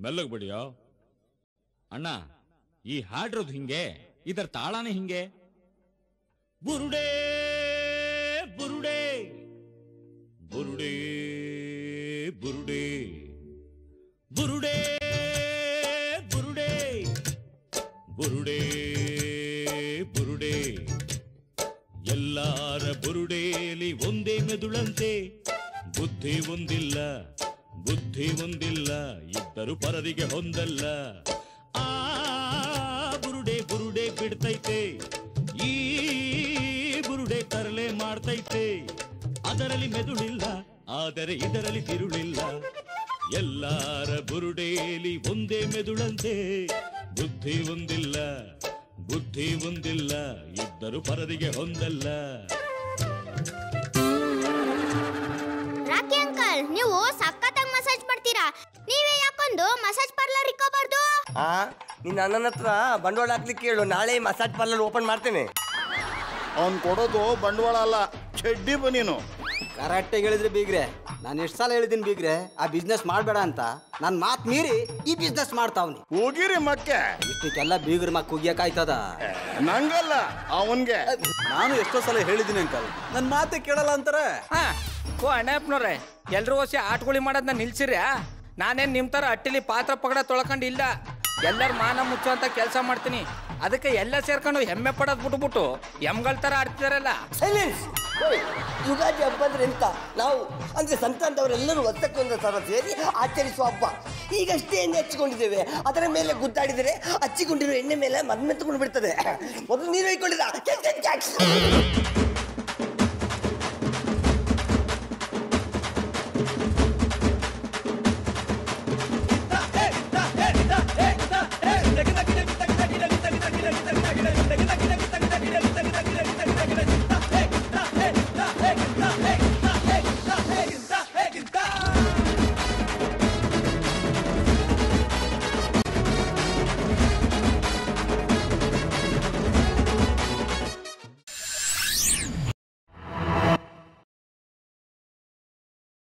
ಮೆಲ್ಲಗ್ ಬಡಿಯೋ ಅಣ್ಣ. ಈ ಹಾಡಿರೋದು ಹಿಂಗೆ, ಇದರ ತಾಳಾನೆ ಹಿಂಗೆ. ಬುರುಡೆ ಬುರುಡೆ ಬುರುಡೆ ಬುರುಡೆ ಬುರುಡೆ ಬುರುಡೆ ಬುರುಡೆ ಬುರುಡೆ. ಎಲ್ಲಾರ ಬುರುಡೇಲಿ ಒಂದೇ ಮೆದುಳಂತೆ, ಬುದ್ಧಿ ಒಂದಿಲ್ಲ ಬುದ್ಧಿ ಒಂದಿಲ್ಲ, ಇದ್ದರು ಪರರಿಗೆ ಹೊಂದಲ್ಲ. ಆ ಬುರುಡೆ ಬುರುಡೆ ಬಿಡ್ತೈತೆ, ಈ ಬುರುಡೆ ತರಲೆ ಮಾಡ್ತೈತೆ. ಅದರಲ್ಲಿ ಮೆದುಳಿಲ್ಲ, ಆದರೆ ಇದರಲ್ಲಿ ತಿರುಳಿಲ್ಲ. ಎಲ್ಲಾರ ಬುರುಡೇಲಿ ಒಂದೇ ಮೆದುಳಂತೆ, ಬುದ್ಧಿ ಒಂದಿಲ್ಲ ಬುದ್ಧಿ ಒಂದಿಲ್ಲ, ಇದ್ದರು ಪರರಿಗೆ ಹೊಂದಲ್ಲ. ರಾಕಿ ಅಂಕಲ್, ನೀವು ಸಖತ್ತಾಗಿ ಮಸಾಜ್ ಮಾಡ್ತೀರಾ. ನೀವೇ ಯಾಕೊಂದು ಮಸಾಜ್ ಪಾರ್ಲರ್ ಇಕ್ಕೋಬಾರ್ದು? ನಿನ್ನ ಅಣ್ಣನ ಹತ್ರ ಬಂಡವಾಳ ಹಾಕ್ಲಿಕ್ಕೆ ಹೇಳು, ನಾಳೆ ಮಸಾಜ್ ಪಾರ್ಲರ್ ಓಪನ್ ಮಾಡ್ತೇನೆ. ಅವ್ನು ಕೊಡೋದು ಬಂಡವಾಳ ಅಲ್ಲ, ಚಡ್ಡಿ ಬನೀನು. ಕರೆಕ್ಟಾಗಿ ಹೇಳಿದ್ರೆ ಬೀಗ್ರೆ, ನಾನು ಎಷ್ಟು ಸಲ ಹೇಳಿದ್ದೀನಿ ಬೀಗ್ರೆ ಆ ಬಿಸ್ನೆಸ್ ಮಾಡಬೇಡ ಅಂತ. ನನ್ನ ಮಾತು ಮೀರಿ ಈ ಬಿಸ್ನೆಸ್ ಮಾಡ್ತಾವ್ನಿ. ಹೋಗಿರಿ ಮಕ್ಕೆ, ಇಷ್ಟಕ್ಕೆಲ್ಲ ಬೀಗ್ರ ಮಕ್ಕ ಹೋಗ್ಯಾಕಾಯ್ತದ? ನಂಗಲ್ಲ ಅವನ್ಗೆ. ನಾನು ಎಷ್ಟೋ ಸಲ ಹೇಳಿದ್ದೀನಿ ಅಂಕಲ್, ನನ್ನ ಮಾತೆ ಕೇಳಲ್ಲ ಅಂತಾರೆ. ಓ ಅಣ್ಣಪ್ಪನವ್ರೆ, ಎಲ್ರು ಹೊಸ ಆಟಗುಳಿ ಮಾಡೋದನ್ನ ನಿಲ್ಸಿರ್ಯ? ನಾನೇನು ನಿಮ್ಮ ಥರ ಅಟ್ಟಿಲಿ ಪಾತ್ರ ಪಗಡ ತೊಳ್ಕೊಂಡಿಲ್ಲ. ಎಲ್ಲರ ಮಾನ ಮುಚ್ಚೋ ಅಂತ ಕೆಲಸ ಮಾಡ್ತೀನಿ. ಅದಕ್ಕೆ ಎಲ್ಲ ಸೇರ್ಕೊಂಡು ಹೆಮ್ಮೆ ಪಡೋದು ಬಿಟ್ಬಿಟ್ಟು ಎಮ್ಗಳ ಥರ ಆಡ್ತಿದಾರಲ್ಲ. ಸೈಲೆನ್ಸ್. ಯುಗಾದಿ ಹಬ್ಬ ಅಂದ್ರೆ ಎಂತ? ನಾವು ಅಂದ್ರೆ ಸಂತಾನದವರೆಲ್ಲರೂ ಒತ್ತಕ್ಕೊಂದು ಸಲ ಸೇರಿ ಆಚರಿಸುವ ಹಬ್ಬ. ಈಗಷ್ಟೇ ಎಣ್ಣೆ ಹಚ್ಚಿಕೊಂಡಿದ್ದೇವೆ, ಅದರ ಮೇಲೆ ಗುದ್ದಾಡಿದರೆ ಹಚ್ಚಿಕೊಂಡಿರೋ ಎಣ್ಣೆ ಮೇಲೆ ಮದ್ಮೆ ತಗೊಂಡು ಬಿಡ್ತದೆ. ಮೊದಲು ನೀರು ಹೊಯ್ಕೊಂಡಿಲ್ಲ.